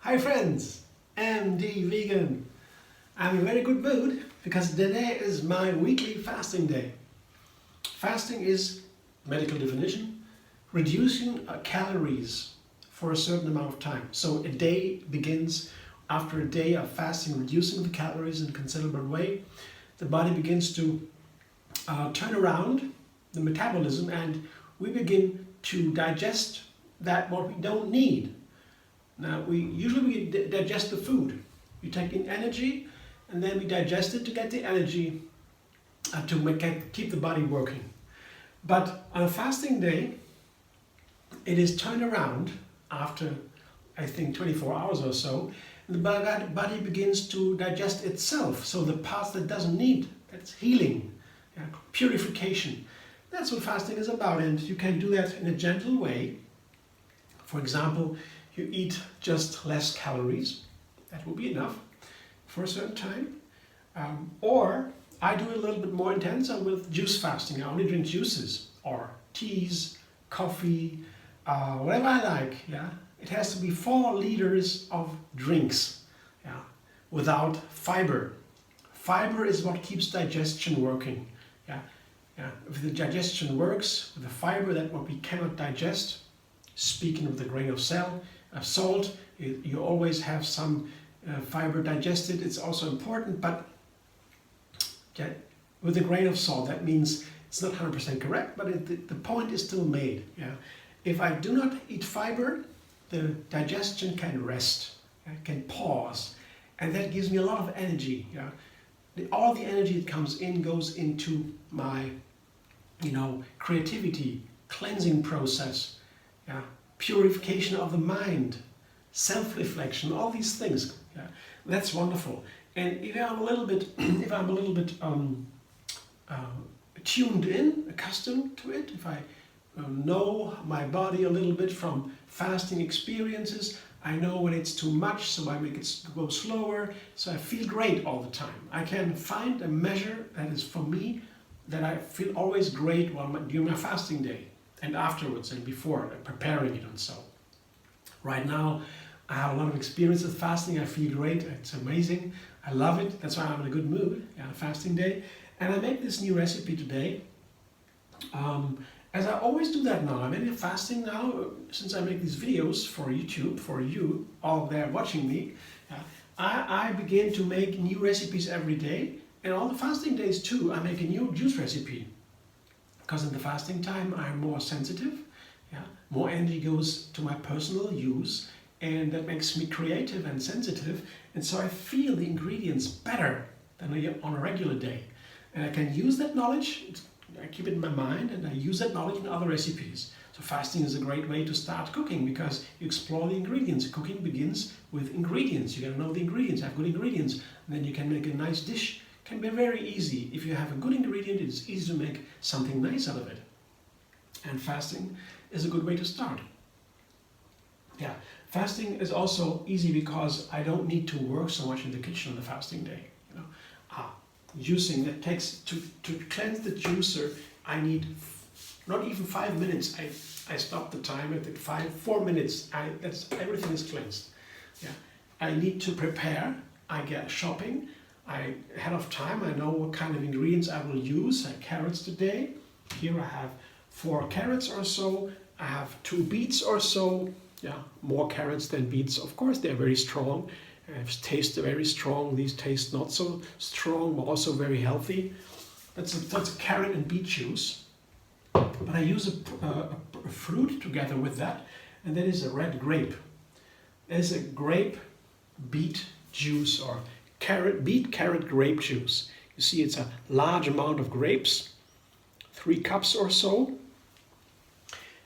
Hi friends, MD Vegan. I'm in a very good mood because today is my weekly fasting day. Fasting is, medical definition, reducing calories for a certain amount of time. So a day begins after a day of fasting, reducing the calories in a considerable way. The body begins to turn around the metabolism and we begin to digest that what we don't need. Now we usually digest the food. We take in energy and then we digest it to get the energy to keep the body working. But on a fasting day, it is turned around after, I think, 24 hours or so. And the body begins to digest itself. So the parts that doesn't need, that's healing, purification. That's what fasting is about, and you can do that in a gentle way. For example, you eat just less calories. That will be enough for a certain time. Or I do a little bit more intense with juice fasting. I only drink juices or teas, coffee, whatever I like. Yeah, it has to be 4 liters of drinks. Yeah, without fiber. Fiber is what keeps digestion working. Yeah, yeah. If the digestion works with the fiber, that what we cannot digest. Speaking of the grain of salt, you always have some fiber digested. It's also important, but with a grain of salt, that means it's not 100% correct, but the point is still made. Yeah? If I do not eat fiber, the digestion can rest, can pause, and that gives me a lot of energy. Yeah? All the energy that comes in goes into my, creativity, cleansing process. Yeah, purification of the mind, self-reflection, all these things. Yeah, that's wonderful. And if I'm a little bit, tuned in, accustomed to it, if I know my body a little bit from fasting experiences, I know when it's too much, so I make it go slower. So I feel great all the time. I can find a measure that is for me that I feel always great during my fasting day. And afterwards and before, preparing it and so. Right now, I have a lot of experience with fasting. I feel great. It's amazing. I love it. That's why I'm in a good mood. Yeah, fasting day. And I make this new recipe today. As I always do that now. I'm in fasting now since I make these videos for YouTube, for you all there watching me. I begin to make new recipes every day. And on the fasting days too, I make a new juice recipe. Because in the fasting time, I'm more sensitive, more energy goes to my personal use, and that makes me creative and sensitive, and so I feel the ingredients better than on a regular day. And I can use that knowledge, I keep it in my mind, and I use that knowledge in other recipes. So fasting is a great way to start cooking, because you explore the ingredients. Cooking begins with ingredients. You gotta know the ingredients, have good ingredients, and then you can make a nice dish. Can be very easy. If you have a good ingredient, it's easy to make something nice out of it. And fasting is a good way to start. Yeah, fasting is also easy because I don't need to work so much in the kitchen on the fasting day. Juicing, it takes to cleanse the juicer, I need not even 5 minutes. I stop the timer at 4 minutes. Everything is cleansed. Yeah, I need to prepare. I get shopping. Ahead of time, I know what kind of ingredients I will use. I have carrots today. Here I have 4 carrots or so. I have 2 beets or so. Yeah, more carrots than beets. Of course, they're very strong. Taste very strong. These taste not so strong, but also very healthy. That's a carrot and beet juice. But I use a fruit together with that, and that is a red grape. There's a grape beet juice or beet carrot grape juice. You see, it's a large amount of grapes, 3 cups or so,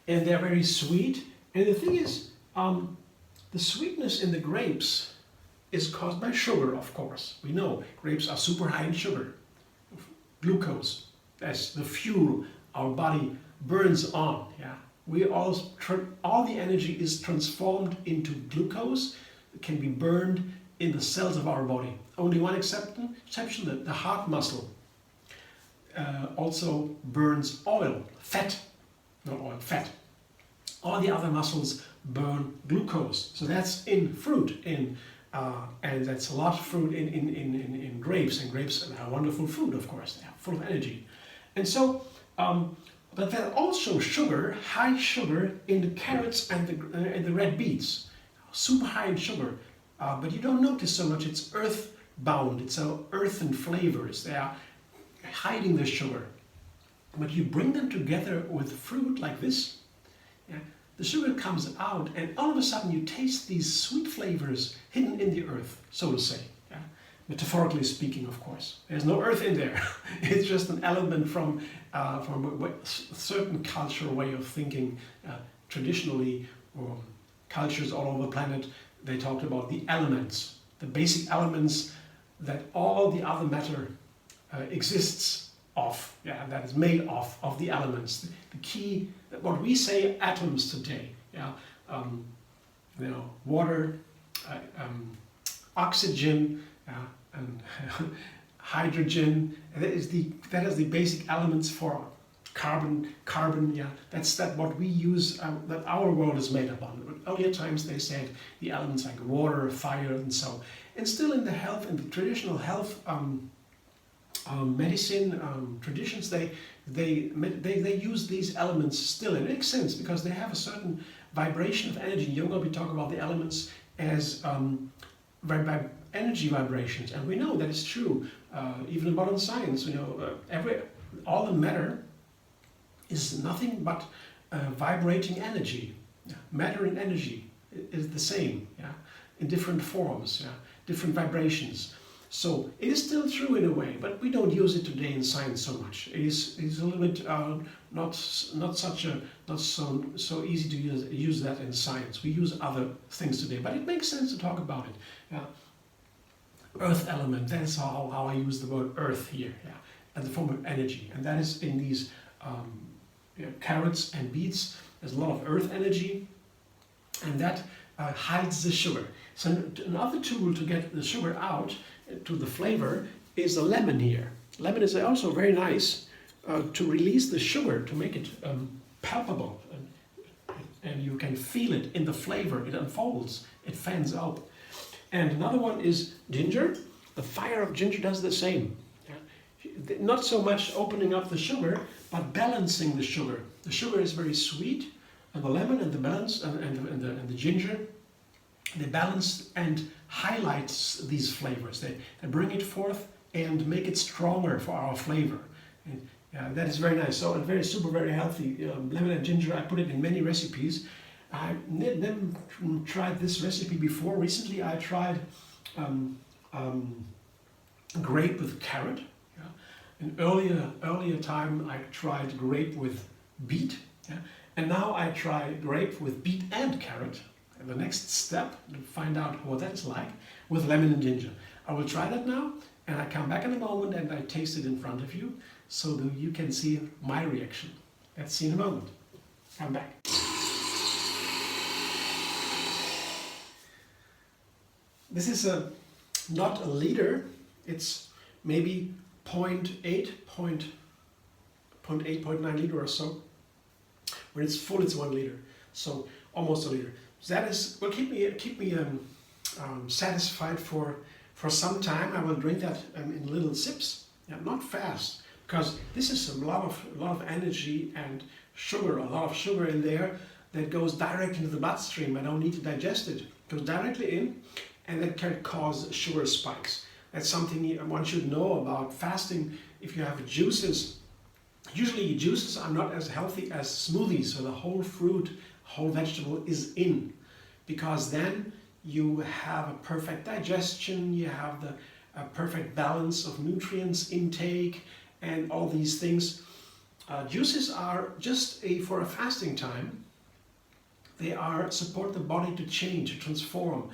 and they're very sweet. And the thing is, the sweetness in the grapes is caused by sugar, of course. We know grapes are super high in sugar, glucose. That's the fuel our body burns on. Yeah, all the energy is transformed into glucose. It can be burned in the cells of our body. Only one exception, the heart muscle also burns oil, fat, not oil, fat. All the other muscles burn glucose. So that's in fruit, and that's a lot of fruit in grapes, and grapes are wonderful food, of course. They are full of energy. And so, but there's also sugar, high sugar in the carrots and the red beets. Super high in sugar, but you don't notice so much. It's earth-bound, it's earthen flavors. They are hiding the sugar. But you bring them together with fruit like this, yeah, the sugar comes out, and all of a sudden you taste these sweet flavors hidden in the earth, so to say. Yeah? Metaphorically speaking, of course. There's no earth in there. It's just an element from a certain cultural way of thinking. Traditionally, cultures all over the planet, they talked about the elements, the basic elements that all the other matter exists of, yeah, that is made of the elements. The key, what we say atoms today, yeah, water, oxygen, and hydrogen. And that is the basic elements for carbon. Yeah, that's what we use. That our world is made up on. Earlier times they said the elements like water, fire, and so. And still in the health, in the traditional health. Medicine traditions, they use these elements still. It makes sense because they have a certain vibration of energy. In yoga, we talk about the elements as energy vibrations, and we know that is true. Even in modern science, all the matter is nothing but vibrating energy. Yeah. Matter and energy is the same, yeah, in different forms, yeah, different vibrations. So it is still true in a way, but we don't use it today in science so much. It is a little bit not so easy to use that in science. We use other things today, but it makes sense to talk about it. Yeah. Earth element. That's how I use the word earth here. Yeah, as a form of energy, and that is in these carrots and beets. There's a lot of earth energy, and that hides the sugar. So another tool to get the sugar out to the flavor is the lemon here. Lemon is also very nice to release the sugar, to make it palpable, and you can feel it in the flavor. It unfolds, it fans out. And another one is ginger. The fire of ginger does the same. Yeah? Not so much opening up the sugar, but balancing the sugar. The sugar is very sweet, and the lemon and the ginger, they balance and highlights these flavors. They bring it forth and make it stronger for our flavor. And that is very nice. So very healthy. Lemon and ginger, I put it in many recipes. I never tried this recipe before. Recently I tried grape with carrot. Yeah. In earlier time I tried grape with beet. Yeah. And now I try grape with beet and carrot. And the next step to find out what that's like with lemon and ginger. I will try that now, and I come back in a moment and I taste it in front of you so that you can see my reaction. Let's see in a moment. Come back. This is not a liter, it's maybe 0.9 liter or so. When it's full, it's 1 liter, so almost a liter. So that will keep me satisfied for some time. I will drink that in little sips, yeah, not fast, because this is a lot of energy and sugar, a lot of sugar in there that goes direct into the bloodstream. I don't need to digest it. It goes directly in, and that can cause sugar spikes. That's something one should know about fasting. If you have juices, usually juices are not as healthy as smoothies, so the whole fruit, whole vegetable is in, because then you have a perfect digestion, you have the perfect balance of nutrients intake and all these things. Juices are just for a fasting time. They support the body to change, to transform,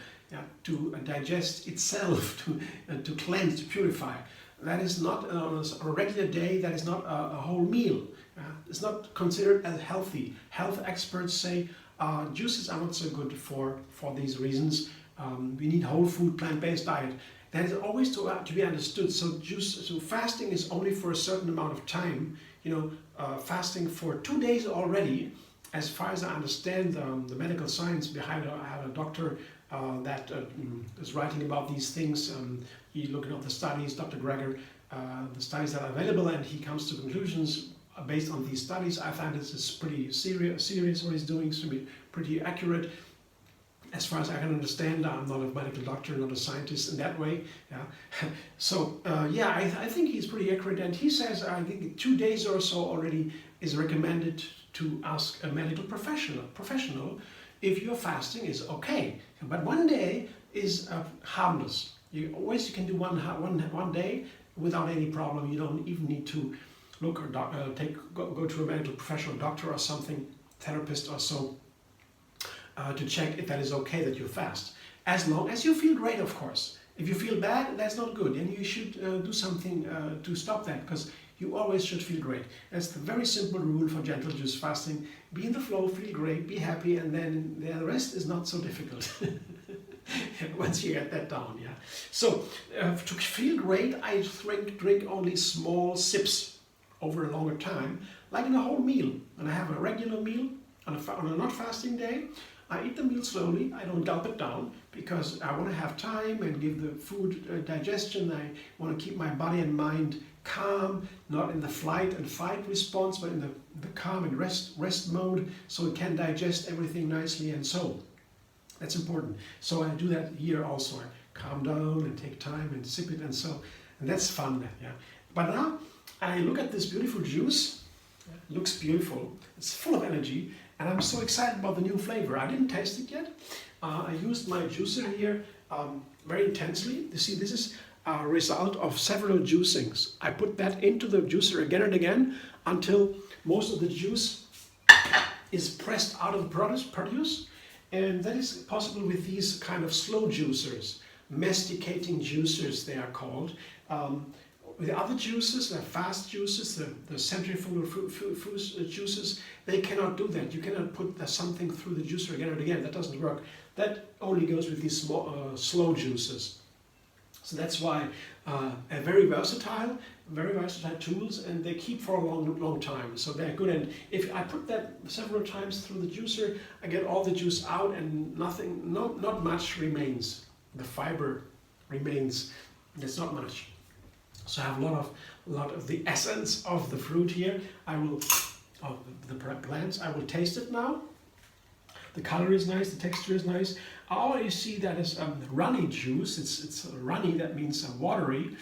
to digest itself, to cleanse, to purify. That is not on a regular day. That is not a whole meal. It's not considered as healthy. Health experts say juices are not so good for these reasons. We need whole food, plant-based diet. That is always to be understood. So fasting is only for a certain amount of time. Fasting for 2 days already as far as I understand the medical science behind it, I have a doctor that is writing about these things. He looking at the studies, Dr. Greger, the studies that are available, and he comes to conclusions based on these studies. I find this is pretty serious what he's doing, to be pretty accurate. As far as I can understand, I'm not a medical doctor, not a scientist in that way. Yeah. So yeah, I think he's pretty accurate, and he says I think 2 days or so already is recommended to ask a medical professional if your fasting is okay. But 1 day is harmless. You can do one day without any problem. You don't even need to look or go to a medical professional, doctor or something, therapist or so, to check if that is okay that you fast. As long as you feel great, of course. If you feel bad, that's not good, and you should do something to stop that, because you always should feel great. That's the very simple rule for gentle juice fasting. Be in the flow, feel great, be happy, and then the rest is not so difficult. Once you get that down, yeah. So to feel great, I drink only small sips over a longer time, like in a whole meal. When I have a regular meal on a not fasting day, I eat the meal slowly. I don't gulp it down because I want to have time and give the food digestion. I want to keep my body and mind calm, not in the flight and fight response, but in the calm and rest mode, so it can digest everything nicely. And so that's important. So I do that here also. I calm down and take time and sip it, and that's fun. Yeah. But now I look at this beautiful juice. It looks beautiful. It's full of energy. And I'm so excited about the new flavor. I didn't taste it yet. I used my juicer here very intensely. You see, this is a result of several juicings. I put that into the juicer again and again until most of the juice is pressed out of the produce. And that is possible with these kind of slow juicers, masticating juicers they are called. With the other juices, the fast juices, the centrifugal juices, they cannot do that. You cannot put something through the juicer again and again. That doesn't work. That only goes with these slow juices. So that's why very versatile tools, and they keep for a long time. So they're good. And if I put that several times through the juicer, I get all the juice out, and not much remains. The fiber remains. There's not much. So I have a lot of the essence of the fruit here. Of the plants. I will taste it now. The color is nice. The texture is nice. I already see that it's runny juice. It's runny. That means watery,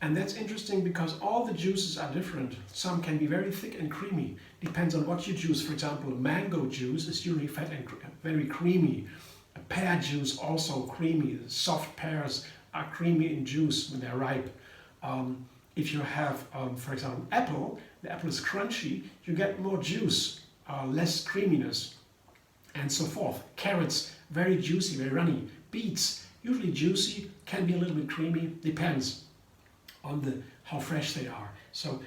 and that's interesting because all the juices are different. Some can be very thick and creamy. Depends on what you juice. For example, mango juice is usually fat and very creamy. A pear juice also creamy. Soft pears are creamy in juice when they're ripe. If you have, for example, the apple is crunchy, you get more juice, less creaminess, and so forth. Carrots, very juicy, very runny. Beets, usually juicy, can be a little bit creamy, depends on how fresh they are. So,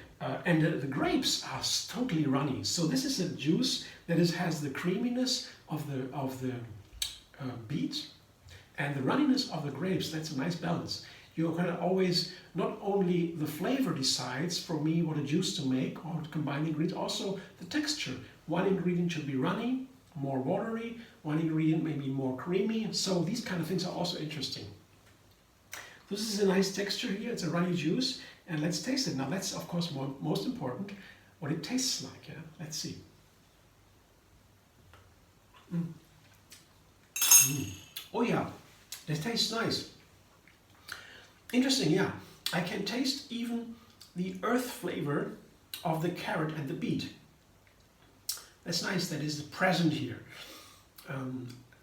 and the grapes are totally runny. So this is a juice that has the creaminess of the beet and the runniness of the grapes. That's a nice balance. You're going to always, not only the flavor decides for me what a juice to make or to combine ingredients, also the texture. One ingredient should be runny, more watery, one ingredient may be more creamy. So these kind of things are also interesting. This is a nice texture here, it's a runny juice, and let's taste it. Now that's of course most important, what it tastes like. Yeah? Let's see. Oh yeah, it tastes nice. Interesting, yeah. I can taste even the earth flavor of the carrot and the beet. That's nice, that is present here.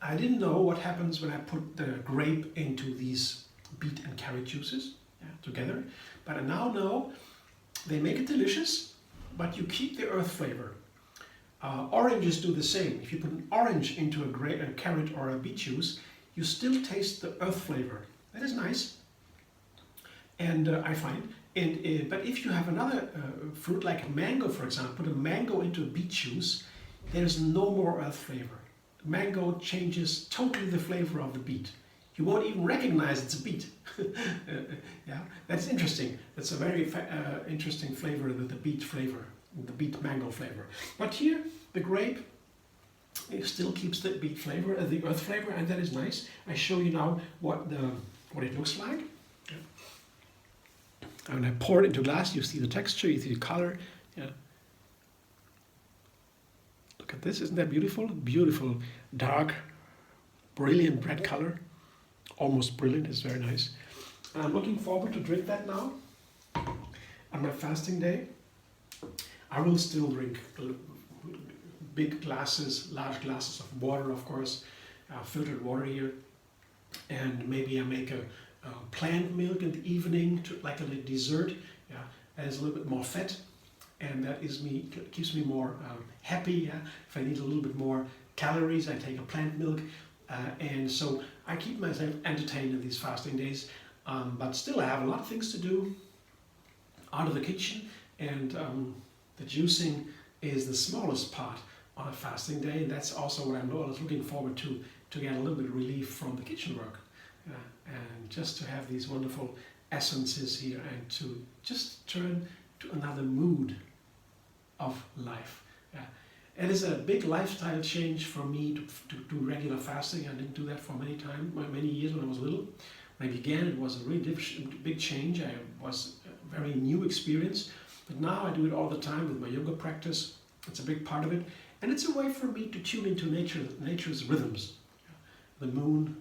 I didn't know what happens when I put the grape into these beet and carrot juices together, but I now know they make it delicious, but you keep the earth flavor. Oranges do the same. If you put an orange into a carrot or a beet juice, you still taste the earth flavor. That is nice. And I find, but if you have another fruit like mango, for example, put a mango into a beet juice, there's no more earth flavor. Mango changes totally the flavor of the beet. You won't even recognize it's a beet. Yeah, that's interesting. That's a very interesting flavor, the beet flavor, the beet mango flavor. But here, the grape It still keeps the beet flavor, the earth flavor, and that is nice. I show you now what it looks like. And when I pour it into glass, you see the texture, you see the color. Yeah. Look at this, isn't that beautiful? Beautiful, dark, brilliant red color. Almost brilliant, it's very nice. I'm looking forward to drink that now. On my fasting day, I will still drink big glasses, large glasses of water, of course, filtered water here. And maybe I make a plant milk in the evening, like a dessert. Yeah, adds a little bit more fat, and that keeps me more happy. Yeah? If I need a little bit more calories, I take a plant milk, and so I keep myself entertained in these fasting days. But still, I have a lot of things to do out of the kitchen, and the juicing is the smallest part on a fasting day, and that's also what I'm always looking forward to get a little bit of relief from the kitchen work. And just to have these wonderful essences here and to just turn to another mood of life. It is a big lifestyle change for me to do regular fasting. I didn't do that for many years when I was little. When I began, it was a really big change. It was a very new experience, but now I do it all the time with my yoga practice. It's a big part of it, and it's a way for me to tune into nature's rhythms. The moon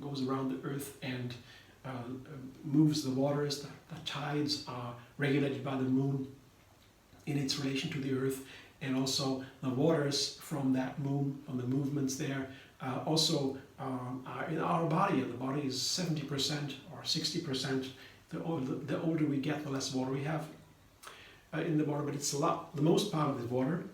goes around the earth and moves the waters. The tides are regulated by the moon in its relation to the earth, and also the waters from that moon, from the movements there, also are in our body. And the body is 70% or 60%. The older we get, the less water we have in the water, but it's the most part of the water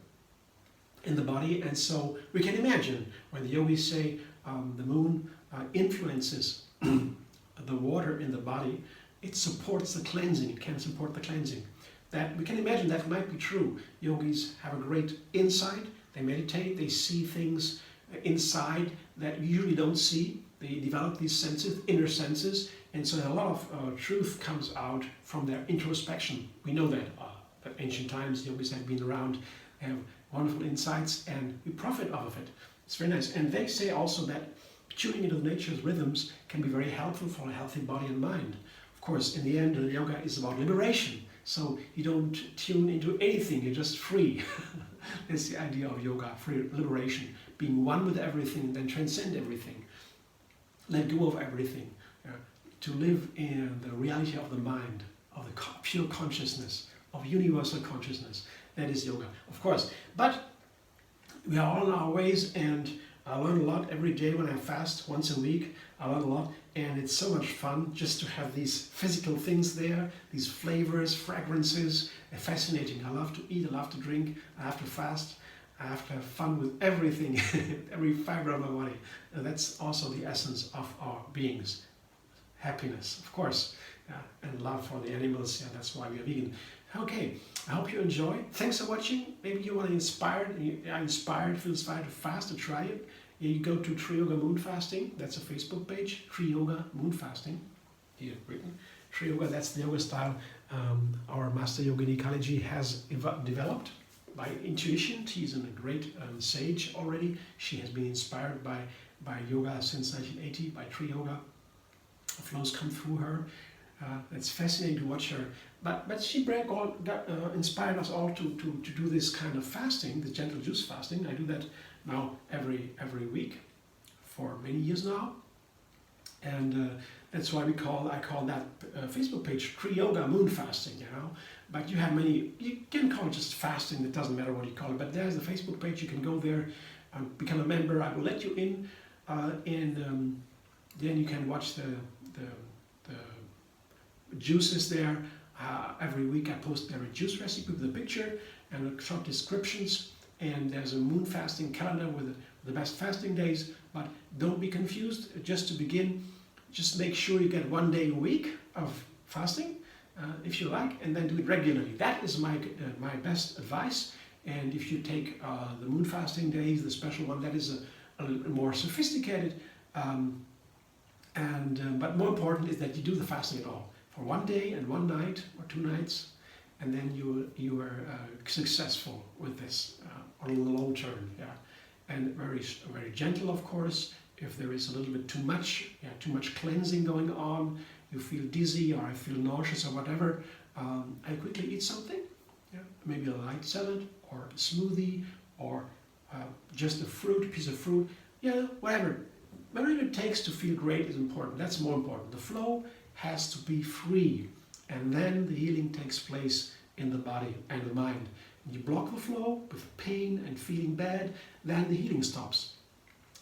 in the body. And so we can imagine when the yogis say the moon influences the water in the body, it supports the cleansing, it can support the cleansing. That we can imagine that might be true. Yogis have a great insight, they meditate, they see things inside that we usually don't see. They develop these senses, inner senses, and so a lot of truth comes out from their introspection. We know that at ancient times, yogis have been around, have wonderful insights, and we profit off of it. It's very nice. And they say also that tuning into nature's rhythms can be very helpful for a healthy body and mind. Of course, in the end, yoga is about liberation. So you don't tune into anything, you're just free. That's the idea of yoga, free liberation. Being one with everything and then transcend everything. Let go of everything. To live in the reality of the mind, of the pure consciousness, of universal consciousness. That is yoga, of course. But we are all in our ways, and I learn a lot every day when I fast once a week. I learn a lot, and it's so much fun just to have these physical things there, these flavors, fragrances. They're fascinating. I love to eat, I love to drink, I have to fast, I have to have fun with everything, every fiber of my body. And that's also the essence of our beings. Happiness, of course, and love for the animals. Yeah, that's why we are vegan. Okay, I hope you enjoy. Thanks for watching. Maybe you want to feel inspired to fast, to try it. You go to Tree Yoga Moon Fasting. That's a Facebook page. Tree Yoga Moon Fasting. Here written. Tree Yoga. That's the yoga style our master Yogini Kaliji has developed by intuition. She's a great sage already. She has been inspired by yoga since 1980, by Tree Yoga. Flows come through her. It's fascinating to watch her. But she inspired us all to do this kind of fasting, the gentle juice fasting. I do that now every week for many years now, and that's why I call that Facebook page Tree Yoga Moon Fasting. But you have many. You can call it just fasting. It doesn't matter what you call it. But there's the Facebook page. You can go there, become a member. I will let you in, and then you can watch the juices there. Every week I post there a juice recipe with a picture and short descriptions, and there's a moon fasting calendar with the best fasting days. But don't be confused. Just to begin, just make sure you get 1 day a week of fasting, if you like, and then do it regularly. That is my best advice. And if you take the moon fasting days, the special one, that is a little more sophisticated. But more important is that you do the fasting at all for 1 day and 1 night or 2 nights, and then you are successful with this or in the long term. Yeah, and very gentle, of course. If there is a little bit too much, too much cleansing going on, you feel dizzy or I feel nauseous or whatever, I quickly eat something. Yeah, maybe a light salad or a smoothie or just a piece of fruit. Yeah, whatever. Whatever it takes to feel great is important. That's more important. The flow has to be free, and then the healing takes place in the body and the mind. When you block the flow with pain and feeling bad, then the healing stops.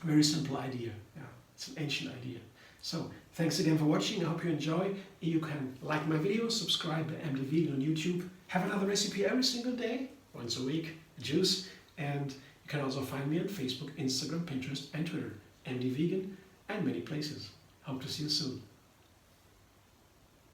Very simple idea. Yeah, it's an ancient idea. So, thanks again for watching. I hope you enjoy. You can like my videos, subscribe to MD Vegan on YouTube. Have another recipe every single day, once a week, a juice. And you can also find me on Facebook, Instagram, Pinterest, and Twitter. MD Vegan, and many places. Hope to see you soon.